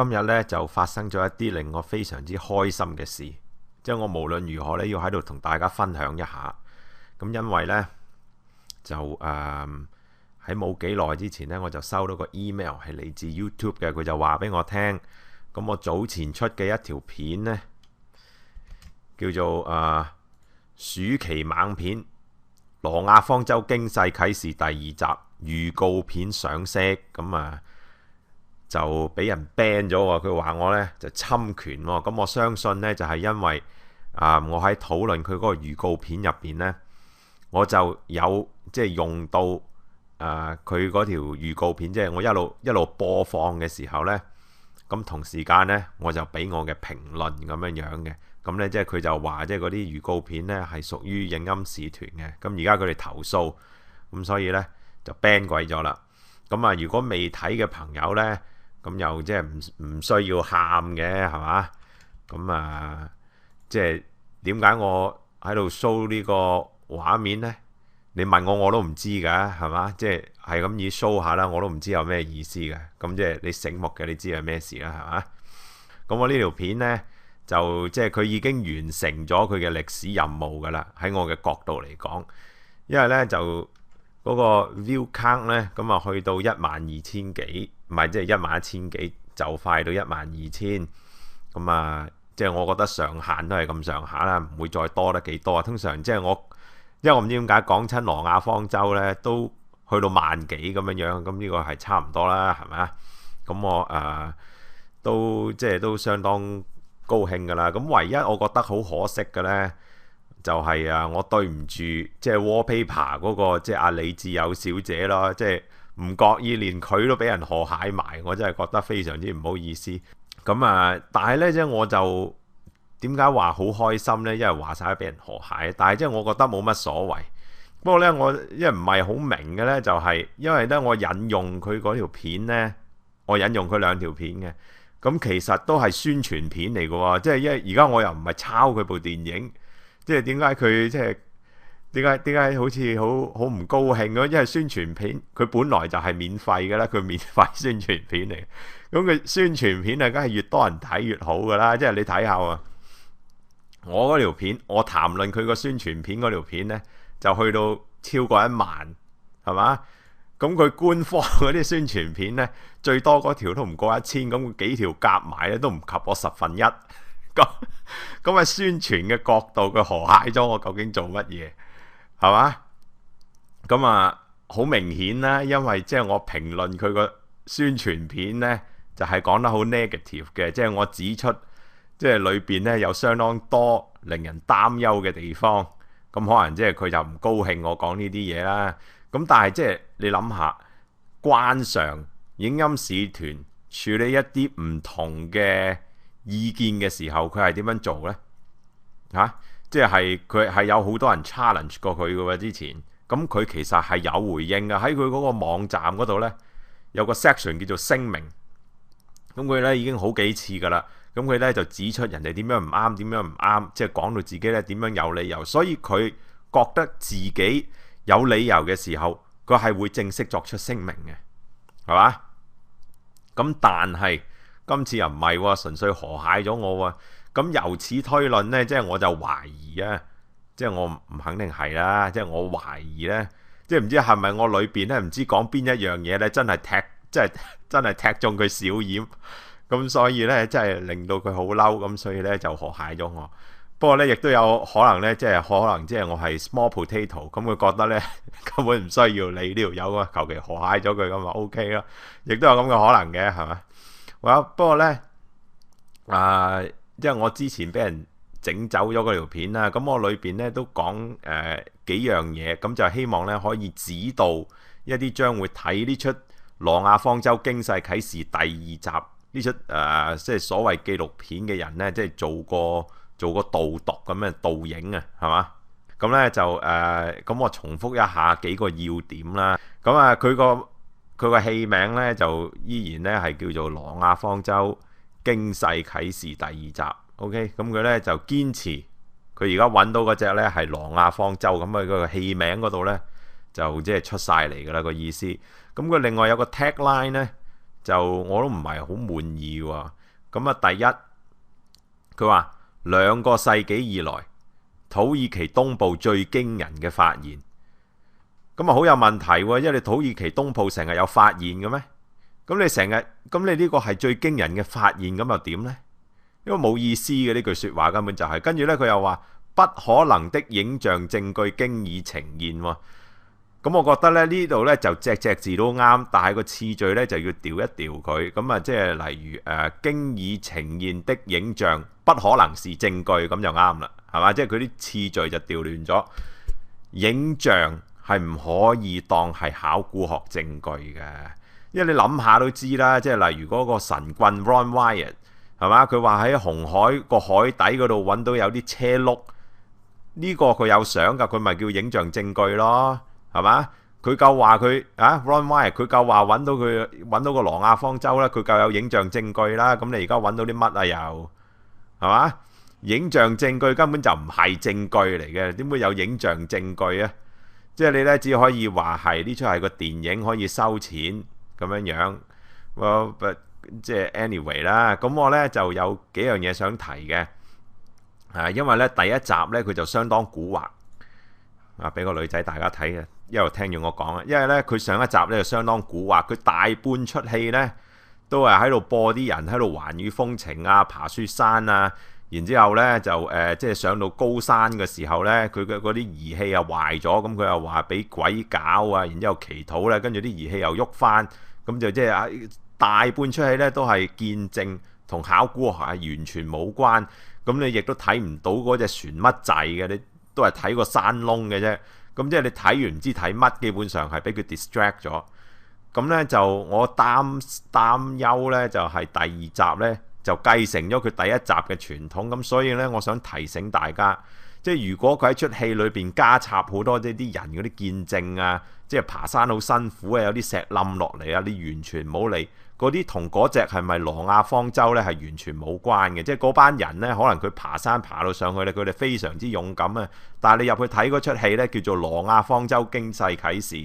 今日咧就發生咗一啲令我非常之開心嘅事，即係我無論如何咧要喺度同大家分享一下。咁因為咧就喺冇幾耐之前咧，我就收到個 email 係嚟自 YouTube 嘅，佢就話俾我聽。咁我早前出嘅一條片咧叫做暑期猛片《挪亞方舟驚世啟示》第二集預告片上色，咁就俾人 ban 咗喎。佢話我呢就侵權喎。咁我相信呢，就係因為我喺討論佢嗰個預告片入邊呢，我就有即係用到佢嗰條預告片，即係我一路播放嘅時候呢，咁同時間呢，我就俾我嘅評論咁樣嘅。咁呢，即係佢就話即係嗰啲預告片呢係屬於影音使團嘅。咁而家佢哋投訴，咁所以呢就 ban 鬼咗啦。咁如果未睇嘅朋友呢，咁又即係唔需要喊嘅，係嘛？咁即係點解我喺度 show 呢個畫面呢？你問我都唔知㗎，係嘛？即係咁以 show 下啦，我都唔知有咩意思嘅。咁即係你醒目嘅，你知係咩事啦，係嘛？咁我呢條片呢，就即係佢已經完成咗佢嘅歷史任務㗎啦。喺我嘅角度嚟講，因為呢就嗰個 view count 呢，咁去到12000幾，唔係即係11000幾，就快到12000。咁即係我覺得上限都係咁上下啦，唔會再多得幾多。通常即係因為我唔知點解講親挪亞方舟呢，都去到萬幾咁樣，咁呢個係差唔多啦，係咪啊？咁我都相當高興㗎啦。咁唯一我覺得好可惜嘅呢，就係我對唔住即係 Wallpaper 嗰個即係阿李智友小姐咯，即係唔覺意連佢都俾人河蟹埋，我真係覺得非常之唔好意思。咁但係呢，即係我就點解話好開心呢？因為話晒俾人河蟹，但係即係我覺得冇乜所謂。不過呢，我因為唔係好明嘅呢，就係因為呢，我引用佢嗰條片呢，我引用佢兩條片嘅，咁其實都係宣傳片嚟嘅喎。即係因為而家我又唔係抄佢部電影，即係點解佢即係點解好似好唔高興咯？因為宣傳片佢本來就係免費嘅啦，佢免費宣傳片嚟，咁佢宣傳片梗係越多人睇越好㗎啦。即係你睇下我嗰條片，我談論佢個宣傳片嗰條片呢，就去到超過1萬，係嘛？咁佢官方嗰啲宣傳片呢，最多嗰條都唔過1000，咁幾條夾埋咧都唔及我1/10。咁宣傳嘅角度，佢河蟹咗我究竟做乜嘢？係嘛？咁好明顯啦，因為即係我評論佢個宣傳片呢，就係講得好 negative 嘅，即係我指出即係裏邊呢有相當多令人擔憂嘅地方。咁可能即係佢就唔高興我講呢啲嘢啦。咁但係即係你諗下，慣常影音使團處理一啲唔同嘅意見嘅時候，佢係點樣做呢？即係佢係有好多人 challenge 過佢嘅喎之前。咁佢其實係有回應嘅，喺佢嗰個網站嗰度呢，有個 section 叫做聲明。咁佢呢已經好幾次㗎啦。咁佢呢就指出人哋點樣唔啱，點樣唔啱，即係講到自己呢點樣有理由。所以佢覺得自己有理由嘅時候，佢係會正式作出聲明嘅，係嘛？咁但係今次又唔係喎，純粹河蟹咗我喎。咁由此推論呢，即係我就懷疑即係我唔肯定係啦，即係我懷疑呢，即係唔知係咪我裏邊呢，唔知講邊一樣嘢呢，真係踢中佢小掩。咁所以呢，真係令到佢好嬲，咁所以呢，就河蟹咗我。不過呢，亦都有可能呢，即係我係 small potato，咁佢覺得呢，根本唔需要你呢條友啊，求其河蟹咗佢咁就 OK 啦。亦都有咁嘅可能嘅，係嘛？不過呢，因為我之前俾人整走咗嗰條片啦，咁我裏邊呢都講幾樣嘢，咁就希望呢可以指導一啲將會睇呢出《挪亞方舟驚世啟示》第2集。呢出即係所謂紀錄片嘅人呢，即係做過導讀咁嘅導影啊，係嘛？咁呢就咁我重複一下幾個要點啦。咁佢個戲名呢，就依然呢係叫做《挪亞方舟驚世啟示》第2集。OK， 咁佢呢就堅持佢而家揾到嗰隻呢係挪亞方舟，咁佢個戲名嗰度呢，就即係出晒嚟㗎啦個意思。咁佢另外有個 tagline 呢，就我都唔係好滿意喎。咁啊，第一佢話2個世紀以來土耳其東部最驚人嘅發現，咁啊好有問題喎，因為你土耳其東部成日有發現嘅咩？咁你呢個係最驚人嘅發現，咁又點呢？因為冇意思嘅呢句説話根本就係，跟住呢，佢又話不可能的影像證據經已呈現喎。咁我覺得咧呢度咧就隻字都啱，但係個次序咧就要調一調佢。咁啊，即係例如經已呈現的影像不可能是證據，咁就啱啦，係嘛？即係佢啲次序就調亂咗。影像係唔可以當係考古學證據嘅，因為你諗下都知啦。即係例如嗰個神棍 Ron Wyatt 係嘛？佢話喺紅海個海底嗰度揾到有啲車轆，呢個佢有相㗎，佢咪叫影像證據咯。係嘛？佢夠話佢Ron Wyatt 佢夠話揾到個挪亞方舟啦，佢夠有影像證據啦。咁你而家揾到啲乜啊？又係嘛？影像證據根本就唔係證據嚟嘅，點會有影像證據啊？即係你咧只可以話係呢出係個電影可以收錢咁樣樣。即係 anyway 啦。咁我咧就有幾樣嘢想提嘅。因為咧第一集咧佢就相當蠱惑。俾個女仔大家睇嘅，一路聽住我講啊。因為咧佢上一集咧就相當蠱惑，佢大半出戲咧都係喺度播啲人喺度環宇風情啊、爬雪山啊，然之後咧就即係上到高山嘅時候咧，佢嘅嗰啲儀器又壞咗，咁佢又話俾鬼搞啊，然之後祈禱咧，跟住啲儀器又喐翻，咁就即係大半出戲咧都係見證同考古學係完全冇關，咁你亦都睇唔到嗰隻船乜滯嘅，你都係睇個山窿嘅啫。咁即係你睇完唔知睇乜，基本上係俾佢 distract 咗。咁咧就我擔憂咧就係第二集咧就繼承咗佢第一集嘅傳統，咁所以咧我想提醒大家，即係如果佢喺出戲裏邊加插好多啲人嗰啲見證啊，即係爬山好辛苦啊，有啲石冧落嚟啊，你完全冇理嗰啲，同嗰隻係咪挪亞方舟咧係完全冇關嘅。即係嗰班人咧可能佢爬山爬到上去咧，佢哋非常之勇敢啊，但係你入去睇嗰出戲咧叫做《挪亞方舟驚世啟示》，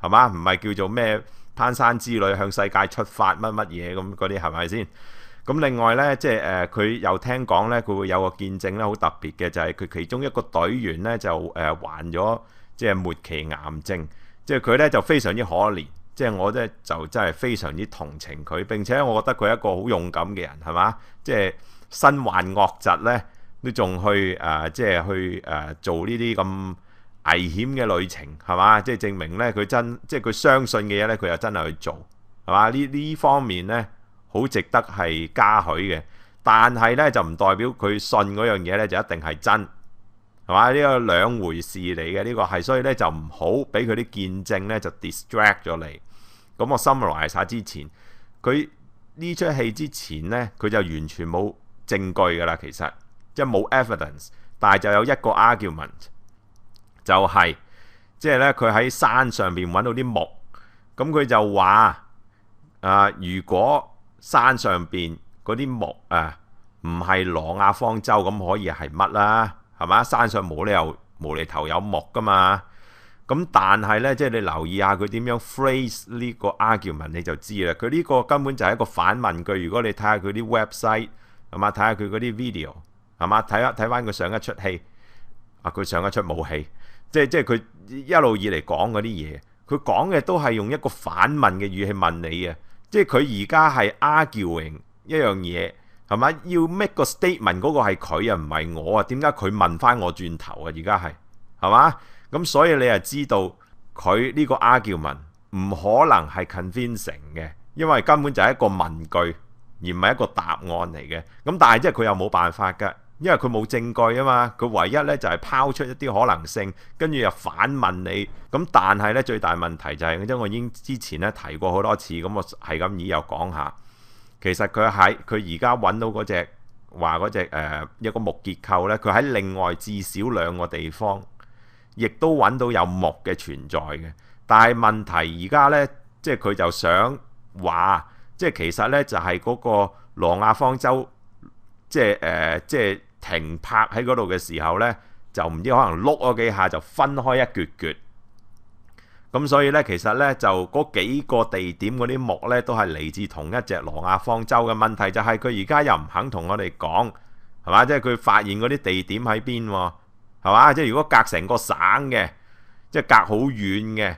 係嘛？唔係叫做咩攀山之旅向世界出發乜乜嘢咁嗰啲，係咪先？咁另外咧，即係佢又聽講咧，佢會有個見證咧，好特別嘅就係佢其中一個隊員咧就患咗即係末期癌症，即係佢咧就非常之可憐，即係我咧就真係非常之同情佢，並且我覺得佢係一個好勇敢嘅人，係嘛？即係身患惡疾咧，都仲去即係去做呢啲咁危險嘅旅程，係嘛？即係證明咧佢即係佢相信嘅嘢咧，佢又真係去做，係嘛？呢方面咧好值得係嘉許嘅，但係咧就唔代表佢信嗰樣嘢咧就一定係真，係嘛？呢個兩回事嚟嘅，呢個係，所以咧就唔好俾佢啲見證咧就 distract 咗你。咁我 summarize 下之前，佢呢出戲之前咧佢就完全冇證據㗎啦，其實即係冇 evidence， 但係就有一個 argument， 就係即係咧佢喺山上邊揾到啲木，咁佢就話如果山上邊嗰啲木唔係挪亞方舟，咁可以係乜啦？係嘛？山上冇理由無厘頭有木噶嘛。咁但係咧，即係你留意下佢點樣 phrase 呢個 argument， 你就知啦。佢呢個根本就係一個反問句。如果你睇下佢啲 website， 係嘛？睇下佢嗰啲 video， 係嘛？睇翻佢上一出戲，佢上一出武戲，即係佢一路以嚟講嗰啲嘢，佢講嘅都係用一個反問嘅語氣問你啊。即係佢而家係 arguing 一樣嘢，係嘛？要 make 個 statement 嗰個係佢啊，唔係我啊。點解佢問翻我轉頭啊？而家係嘛？咁所以你就知道佢呢個 argument 唔可能係 convincing 嘅，因為根本就係一個問句，而唔係一個答案嚟嘅。咁但係即係佢又冇辦法㗎，因為佢冇證據啊嘛。佢唯一咧就係拋出一啲可能性，跟住又反問你。咁但係咧最大問題就係，因為我已經之前咧提過好多次，咁我係咁以又講下。其實佢而家揾到嗰隻話嗰隻一個木結構咧，佢喺另外至少2個地方，亦都揾到有木嘅存在嘅。但係問題而家咧，即係佢就想話，即係其實咧就係嗰個挪亞方舟，即係停泊喺嗰度嘅時候咧，就唔知可能碌咗幾下就分開一橛橛。咁所以呢，其實呢，就嗰幾個地點嗰啲木呢，都係嚟自同一隻挪亞方舟嘅。問題就係佢而家又唔肯同我哋講，係嘛？即係佢發現嗰啲地點喺邊喎，係嘛？即係如果隔成個省嘅，即係隔好遠嘅，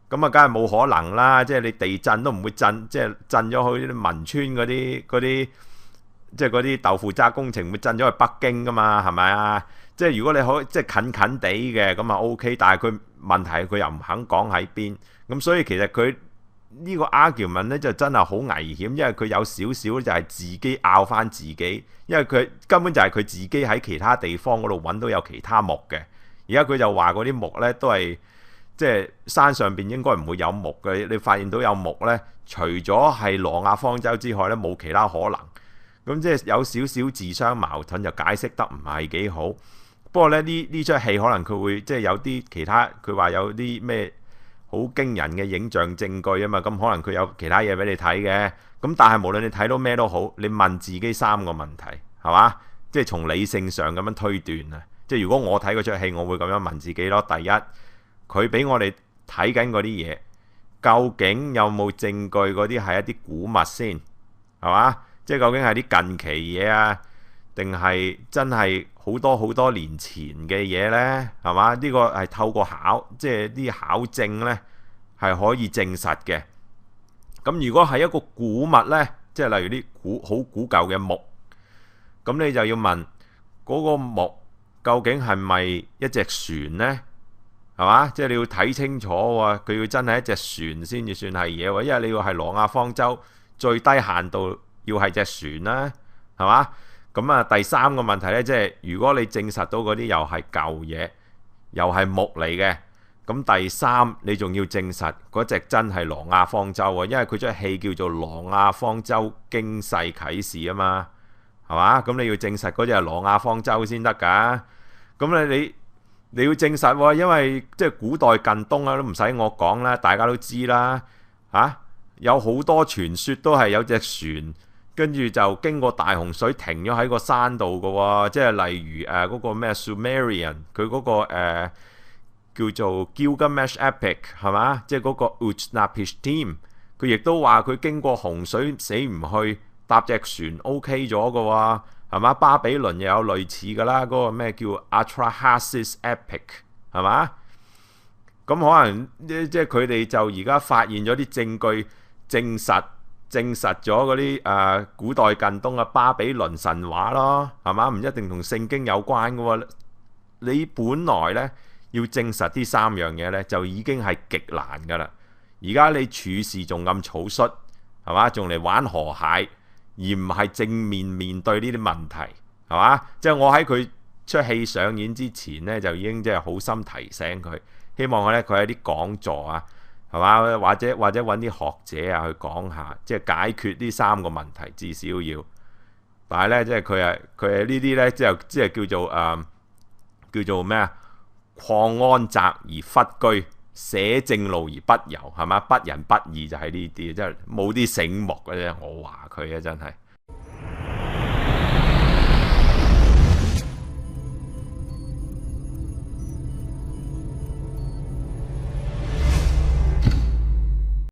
咁啊，梗係冇可能啦！即係你地震都唔會震，即係震咗去啲汶川嗰啲，即係嗰啲豆腐渣工程會震咗去北京噶嘛？係咪啊？即係如果你可以即係近近地嘅咁啊 OK，但係佢問題佢又唔肯講喺邊，咁所以其實佢呢個 argument 咧就真係好危險，因為佢有少少就係自己拗翻自己，因為佢根本就係佢自己喺其他地方嗰度揾到有其他木嘅，而家佢就話嗰啲木咧都係即係山上邊應該唔會有木嘅，你發現到有木咧，除咗係挪亞方舟之外咧冇其他可能，咁即係有少少自相矛盾，就解釋得唔係幾好。不過咧呢出戲可能佢會即係有啲其他，佢話有啲咩好驚人嘅影像證據啊嘛，咁可能佢有其他嘢俾你睇嘅。咁但係無論你睇到咩都好，你問自己3個問題係嘛？即係從理性上咁樣推斷啊。即係如果我睇嗰出戲，我會咁樣問自己咯。第一，佢俾我哋睇緊嗰啲嘢，究竟有冇證據嗰啲係一啲古物先係嘛？即係究竟係啲近期嘢啊，定係真係好多好多年前嘅嘢呢？係嘛？呢個係透過即係啲考證呢，係可以證實嘅。咁如果係一個古物呢，即係例如啲好古舊嘅木，咁你就要問嗰個木究竟係咪一隻船呢？係嘛？即係你要睇清楚喎，佢要真係一隻船先至算係嘢喎，因為你要係挪亞方舟，最低限度要係隻船啦，係嘛？咁啊，第3個問題呢，即係如果你證實到嗰啲又係舊嘢，又係木嚟嘅，咁第3你仲要證實嗰隻真係挪亞方舟喎，因為佢出戲叫做《挪亞方舟驚世啟示》啊嘛，係嘛？咁你要證實嗰隻係挪亞方舟先得㗎。咁你要證實喎，因為即係古代近東啊，都唔使我講啦，大家都知啦嚇，有好多傳說都係有隻船。跟住就經過大洪水停咗喺個山度嘅喎，即係例如嗰個咩 Sumerian 佢嗰個叫做 Gilgamesh Epic 係嘛？即係嗰個 Utnapishtim 佢亦都話佢經過洪水死唔去，搭隻船 OK 咗嘅喎，係嘛？巴比倫又有類似嘅啦，嗰個咩叫 Atrahasis Epic 係嘛？咁可能即係佢哋就而家發現咗啲證據證實咗嗰啲古代近東嘅巴比倫神話咯，係嘛？唔一定同聖經有關嘅喎。你本來呢要證實啲3樣嘢呢，就已經係極難㗎啦。而家你處事仲咁草率，係嘛？仲嚟玩河蟹，而唔係正面面對呢啲問題，係嘛？即係我喺佢出戲上演之前呢，就已經即係好心提醒佢，希望佢喺啲講座啊。係嘛？或者揾啲學者啊去講下，即係解決呢3個問題，至少要。但係咧，即係佢係呢啲咧，即係叫做咩啊？曠安宅而忽居，捨正路而不遊，係嘛？不仁不義就係呢啲，即係冇啲醒目嘅啫。我話佢啊，真係。